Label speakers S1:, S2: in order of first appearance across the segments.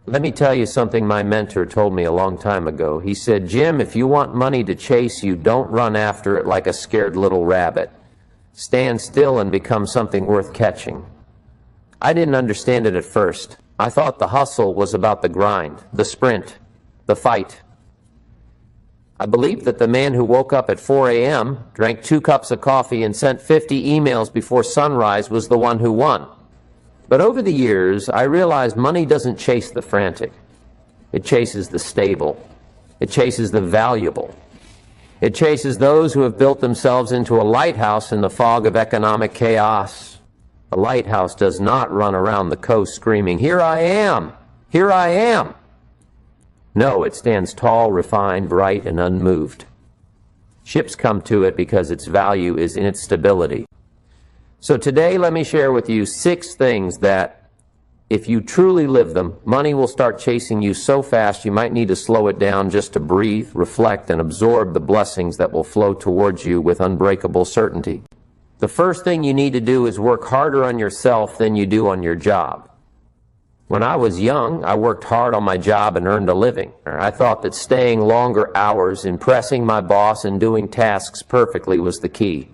S1: Let me tell you something my mentor told me a long time ago. He said, "Jim, if you want money to chase you, don't run after it like a scared little rabbit. Stand still and become something worth catching." I didn't understand it at first. I thought the hustle was about the grind, the sprint, the fight. I believed that the man who woke up at 4 a.m., drank 2 cups of coffee, and sent 50 emails before sunrise was the one who won. But over the years, I realized money doesn't chase the frantic. It chases the stable. It chases the valuable. It chases those who have built themselves into a lighthouse in the fog of economic chaos. A lighthouse does not run around the coast screaming, "Here I am! Here I am!" No, it stands tall, refined, bright, and unmoved. Ships come to it because its value is in its stability. So today, let me share with you 6 things that, if you truly live them, money will start chasing you so fast you might need to slow it down just to breathe, reflect, and absorb the blessings that will flow towards you with unbreakable certainty. The first thing you need to do is work harder on yourself than you do on your job. When I was young, I worked hard on my job and earned a living. I thought that staying longer hours, impressing my boss, and doing tasks perfectly was the key.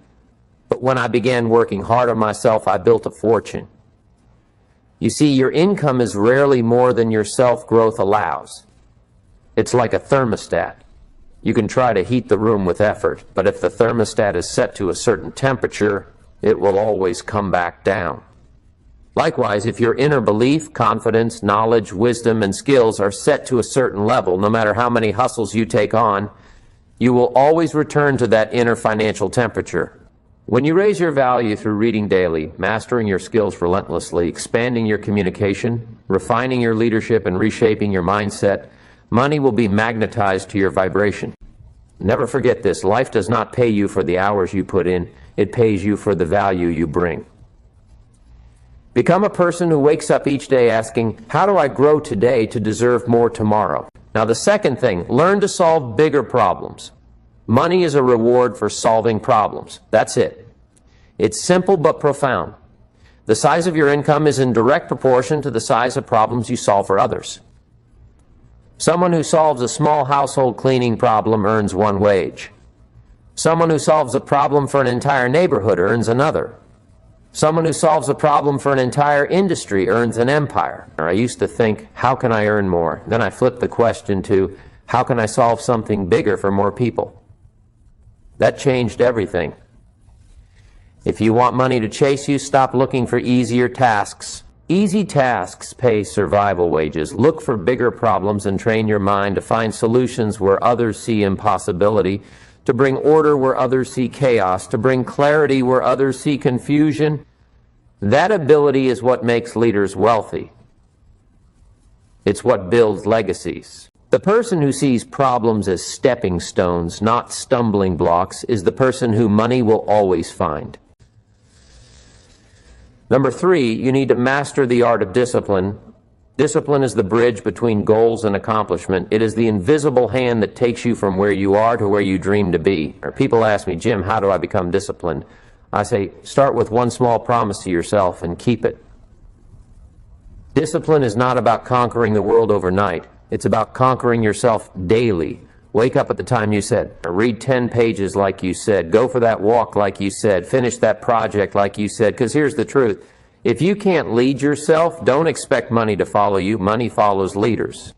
S1: But when I began working hard on myself, I built a fortune. You see, your income is rarely more than your self-growth allows. It's like a thermostat. You can try to heat the room with effort, but if the thermostat is set to a certain temperature, it will always come back down. Likewise, if your inner belief, confidence, knowledge, wisdom, and skills are set to a certain level, no matter how many hustles you take on, you will always return to that inner financial temperature. When you raise your value through reading daily, mastering your skills relentlessly, expanding your communication, refining your leadership, and reshaping your mindset, money will be magnetized to your vibration. Never forget this: life does not pay you for the hours you put in, it pays you for the value you bring. Become a person who wakes up each day asking, "How do I grow today to deserve more tomorrow?" Now, the second thing, learn to solve bigger problems. Money is a reward for solving problems. That's it. It's simple but profound. The size of your income is in direct proportion to the size of problems you solve for others. Someone who solves a small household cleaning problem earns 1 wage. Someone who solves a problem for an entire neighborhood earns another. Someone who solves a problem for an entire industry earns an empire. I used to think, how can I earn more? Then I flipped the question to, how can I solve something bigger for more people? That changed everything. If you want money to chase you, stop looking for easier tasks. Easy tasks pay survival wages. Look for bigger problems and train your mind to find solutions where others see impossibility, to bring order where others see chaos, to bring clarity where others see confusion. That ability is what makes leaders wealthy. It's what builds legacies. The person who sees problems as stepping stones, not stumbling blocks, is the person who money will always find. Number 3, you need to master the art of discipline. Discipline is the bridge between goals and accomplishment. It is the invisible hand that takes you from where you are to where you dream to be. Or people ask me, "Jim, how do I become disciplined?" I say, start with one small promise to yourself and keep it. Discipline is not about conquering the world overnight. It's about conquering yourself daily. Wake up at the time you said, read 10 pages like you said, go for that walk like you said, finish that project like you said, because here's the truth. If you can't lead yourself, don't expect money to follow you. Money follows leaders.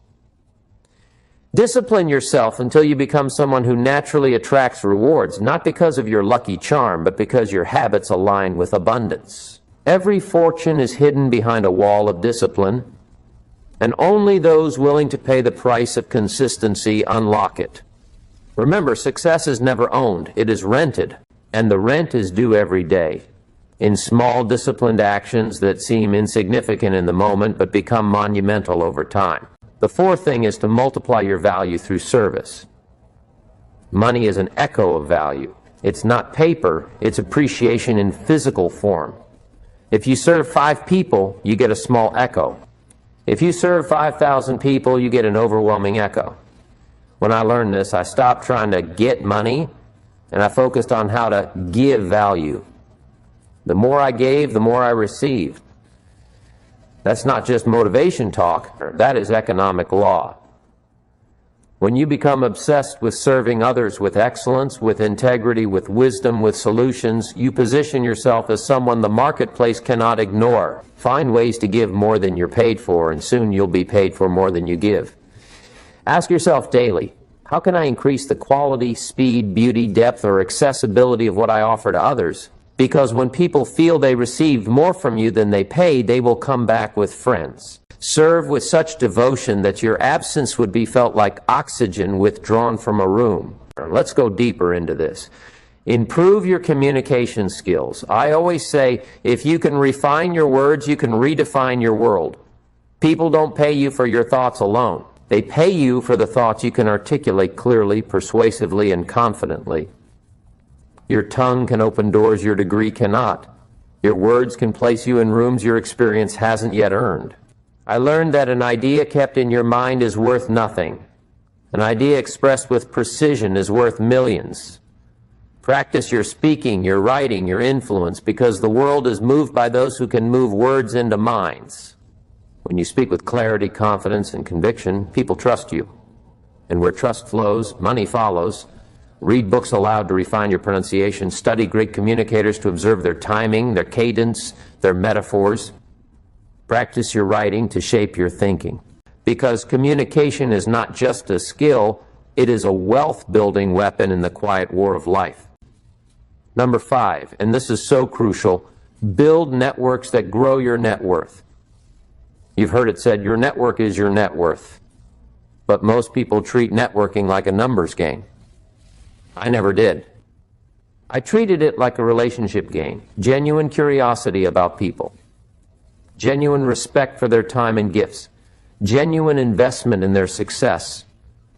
S1: Discipline yourself until you become someone who naturally attracts rewards, not because of your lucky charm, but because your habits align with abundance. Every fortune is hidden behind a wall of discipline, and only those willing to pay the price of consistency unlock it. Remember, success is never owned, it is rented, and the rent is due every day, in small disciplined actions that seem insignificant in the moment but become monumental over time. The 4th thing is to multiply your value through service. Money is an echo of value. It's not paper, it's appreciation in physical form. If you serve 5 people, you get a small echo. If you serve 5,000 people, you get an overwhelming echo. When I learned this, I stopped trying to get money, and I focused on how to give value. The more I gave, the more I received. That's not just motivation talk, that is economic law. When you become obsessed with serving others with excellence, with integrity, with wisdom, with solutions, you position yourself as someone the marketplace cannot ignore. Find ways to give more than you're paid for, and soon you'll be paid for more than you give. Ask yourself daily, how can I increase the quality, speed, beauty, depth, or accessibility of what I offer to others? Because when people feel they received more from you than they paid, they will come back with friends. Serve with such devotion that your absence would be felt like oxygen withdrawn from a room. Let's go deeper into this. Improve your communication skills. I always say, if you can refine your words, you can redefine your world. People don't pay you for your thoughts alone. They pay you for the thoughts you can articulate clearly, persuasively, and confidently. Your tongue can open doors your degree cannot. Your words can place you in rooms your experience hasn't yet earned. I learned that an idea kept in your mind is worth nothing. An idea expressed with precision is worth millions. Practice your speaking, your writing, your influence, because the world is moved by those who can move words into minds. When you speak with clarity, confidence, and conviction, people trust you. And where trust flows, money follows. Read books aloud to refine your pronunciation. Study great communicators to observe their timing, their cadence, their metaphors. Practice your writing to shape your thinking. Because communication is not just a skill, it is a wealth-building weapon in the quiet war of life. Number 5, and this is so crucial, build networks that grow your net worth. You've heard it said, your network is your net worth. But most people treat networking like a numbers game. I never did. I treated it like a relationship game, genuine curiosity about people. Genuine respect for their time and gifts, genuine investment in their success.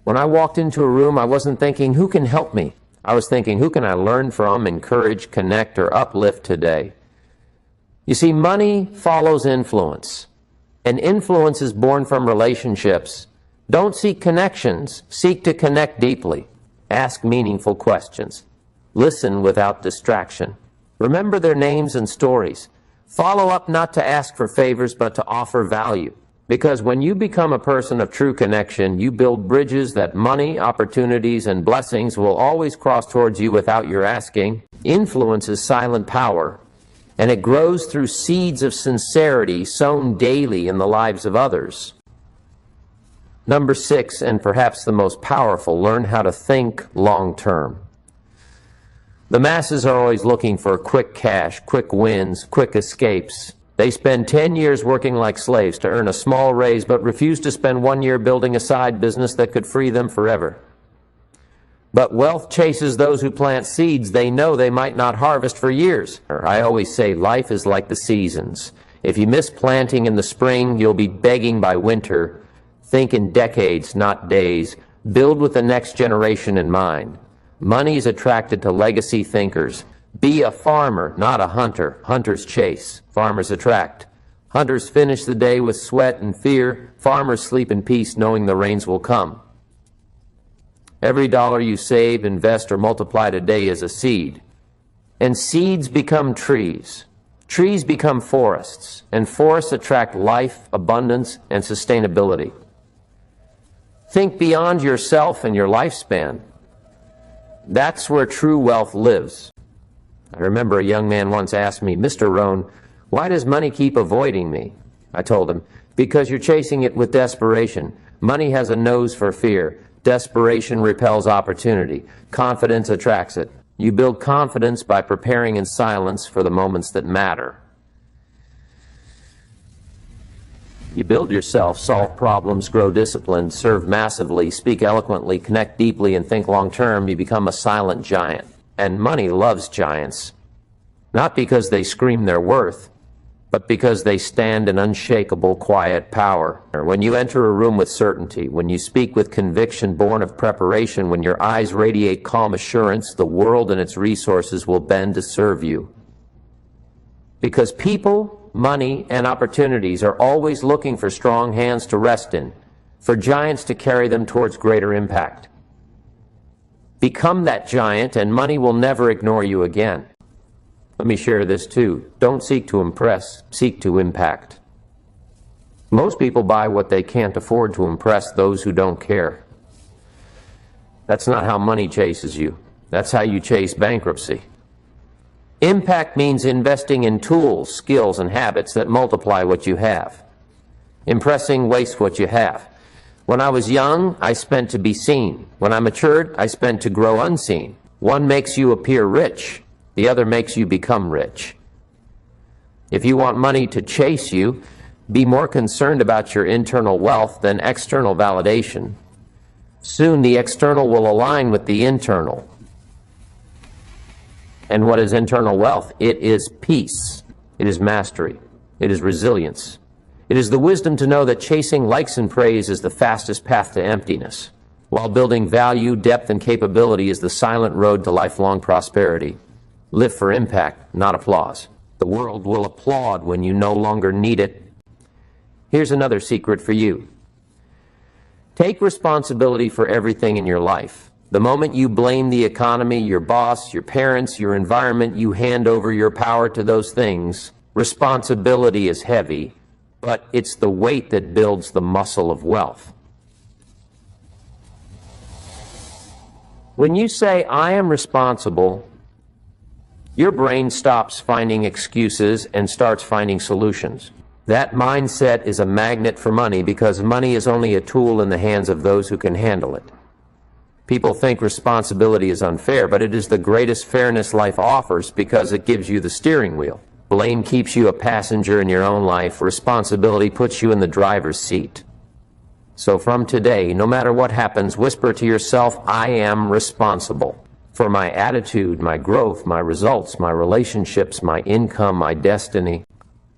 S1: When I walked into a room, I wasn't thinking, who can help me? I was thinking, who can I learn from, encourage, connect, or uplift today? You see, money follows influence, and influence is born from relationships. Don't seek connections, seek to connect deeply. Ask meaningful questions. Listen without distraction. Remember their names and stories. Follow up not to ask for favors, but to offer value. Because when you become a person of true connection, you build bridges that money, opportunities, and blessings will always cross towards you without your asking. Influence is silent power, and it grows through seeds of sincerity sown daily in the lives of others. Number 6, and perhaps the most powerful, learn how to think long term. The masses are always looking for quick cash, quick wins, quick escapes. They spend 10 years working like slaves to earn a small raise, but refuse to spend 1 year building a side business that could free them forever. But wealth chases those who plant seeds they know they might not harvest for years. I always say life is like the seasons. If you miss planting in the spring, you'll be begging by winter. Think in decades, not days. Build with the next generation in mind. Money is attracted to legacy thinkers. Be a farmer, not a hunter. Hunters chase, farmers attract. Hunters finish the day with sweat and fear. Farmers sleep in peace knowing the rains will come. Every dollar you save, invest, or multiply today is a seed. And seeds become trees. Trees become forests, and forests attract life, abundance, and sustainability. Think beyond yourself and your lifespan. That's where true wealth lives. I remember a young man once asked me, Mr. Rohn, why does money keep avoiding me? I told him, because you're chasing it with desperation. Money has a nose for fear. Desperation repels opportunity. Confidence attracts it. You build confidence by preparing in silence for the moments that matter. You build yourself, solve problems, grow disciplined, serve massively, speak eloquently, connect deeply, and think long-term. You become a silent giant. And money loves giants. Not because they scream their worth, but because they stand in unshakable, quiet power. When you enter a room with certainty, when you speak with conviction born of preparation, when your eyes radiate calm assurance, the world and its resources will bend to serve you. Because people, money, and opportunities are always looking for strong hands to rest in, for giants to carry them towards greater impact. Become that giant, and money will never ignore you again. Let me share this too. Don't seek to impress, seek to impact. Most people buy what they can't afford to impress those who don't care. That's not how money chases you. That's how you chase bankruptcy. Impact means investing in tools, skills, and habits that multiply what you have. Impressing wastes what you have. When I was young, I spent to be seen. When I matured, I spent to grow unseen. One makes you appear rich. The other makes you become rich. If you want money to chase you, be more concerned about your internal wealth than external validation. Soon the external will align with the internal. And what is internal wealth? It is peace. It is mastery. It is resilience. It is the wisdom to know that chasing likes and praise is the fastest path to emptiness, while building value, depth, and capability is the silent road to lifelong prosperity. Live for impact, not applause. The world will applaud when you no longer need it. Here's another secret for you. Take responsibility for everything in your life. The moment you blame the economy, your boss, your parents, your environment, you hand over your power to those things. Responsibility is heavy, but it's the weight that builds the muscle of wealth. When you say, I am responsible, your brain stops finding excuses and starts finding solutions. That mindset is a magnet for money because money is only a tool in the hands of those who can handle it. People think responsibility is unfair, but it is the greatest fairness life offers because it gives you the steering wheel. Blame keeps you a passenger in your own life. Responsibility puts you in the driver's seat. So from today, no matter what happens, whisper to yourself, I am responsible for my attitude, my growth, my results, my relationships, my income, my destiny.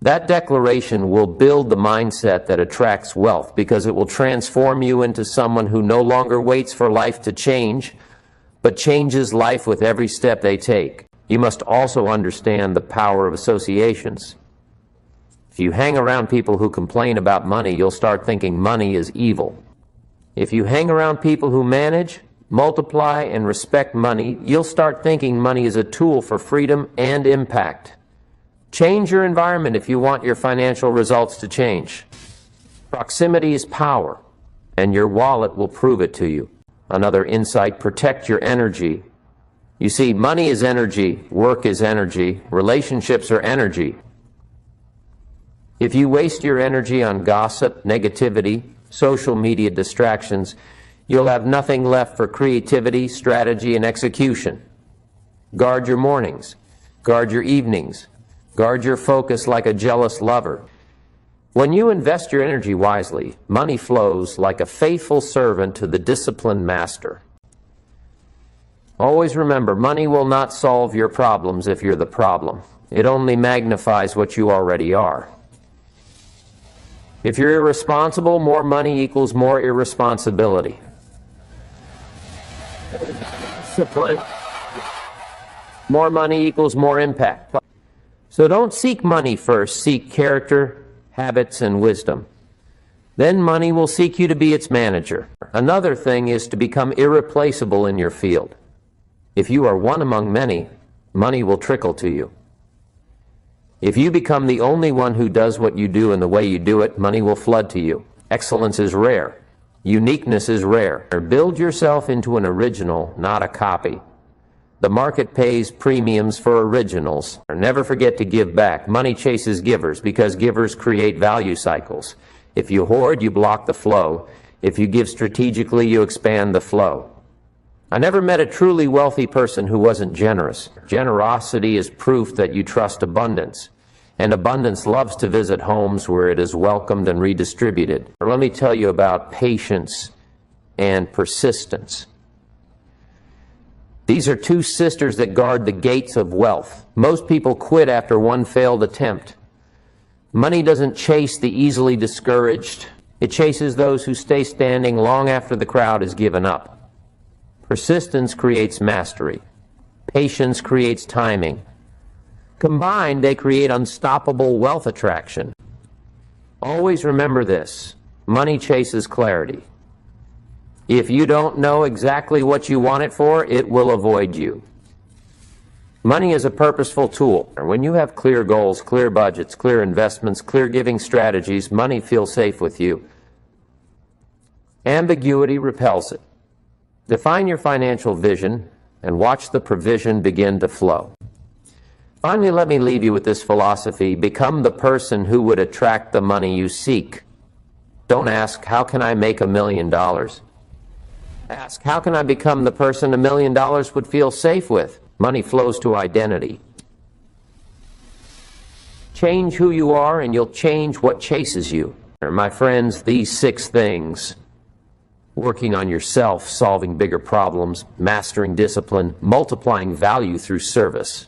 S1: That declaration will build the mindset that attracts wealth because it will transform you into someone who no longer waits for life to change, but changes life with every step they take. You must also understand the power of associations. If you hang around people who complain about money, you'll start thinking money is evil. If you hang around people who manage, multiply, and respect money, you'll start thinking money is a tool for freedom and impact. Change your environment if you want your financial results to change. Proximity is power, and your wallet will prove it to you. Another insight, protect your energy. You see, money is energy, work is energy, relationships are energy. If you waste your energy on gossip, negativity, social media distractions, you'll have nothing left for creativity, strategy, and execution. Guard your mornings. Guard your evenings. Guard your focus like a jealous lover. When you invest your energy wisely, money flows like a faithful servant to the disciplined master. Always remember, money will not solve your problems if you're the problem. It only magnifies what you already are. If you're irresponsible, more money equals more irresponsibility. More money equals more impact. So don't seek money first, seek character, habits, and wisdom. Then money will seek you to be its manager. Another thing is to become irreplaceable in your field. If you are one among many, money will trickle to you. If you become the only one who does what you do and the way you do it, money will flood to you. Excellence is rare. Uniqueness is rare. Build yourself into an original, not a copy. The market pays premiums for originals. Never forget to give back. Money chases givers because givers create value cycles. If you hoard, you block the flow. If you give strategically, you expand the flow. I never met a truly wealthy person who wasn't generous. Generosity is proof that you trust abundance. And abundance loves to visit homes where it is welcomed and redistributed. Let me tell you about patience and persistence. These are two sisters that guard the gates of wealth. Most people quit after one failed attempt. Money doesn't chase the easily discouraged. It chases those who stay standing long after the crowd has given up. Persistence creates mastery. Patience creates timing. Combined, they create unstoppable wealth attraction. Always remember this: money chases clarity. If you don't know exactly what you want it for, it will avoid you. Money is a purposeful tool. When you have clear goals, clear budgets, clear investments, clear giving strategies, money feels safe with you. Ambiguity repels it. Define your financial vision and watch the provision begin to flow. Finally, let me leave you with this philosophy. Become the person who would attract the money you seek. Don't ask, how can I make $1 million? Ask, how can I become the person $1 million would feel safe with? Money flows to identity. Change who you are and you'll change what chases you. My friends, these 6 things: working on yourself, solving bigger problems, mastering discipline, multiplying value through service,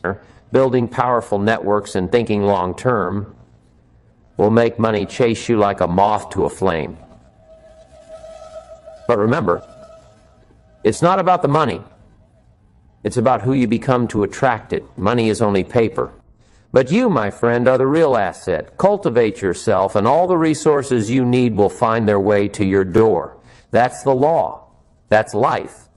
S1: building powerful networks and thinking long term, will make money chase you like a moth to a flame. But remember, it's not about the money. It's about who you become to attract it. Money is only paper. But you, my friend, are the real asset. Cultivate yourself, and all the resources you need will find their way to your door. That's the law. That's life.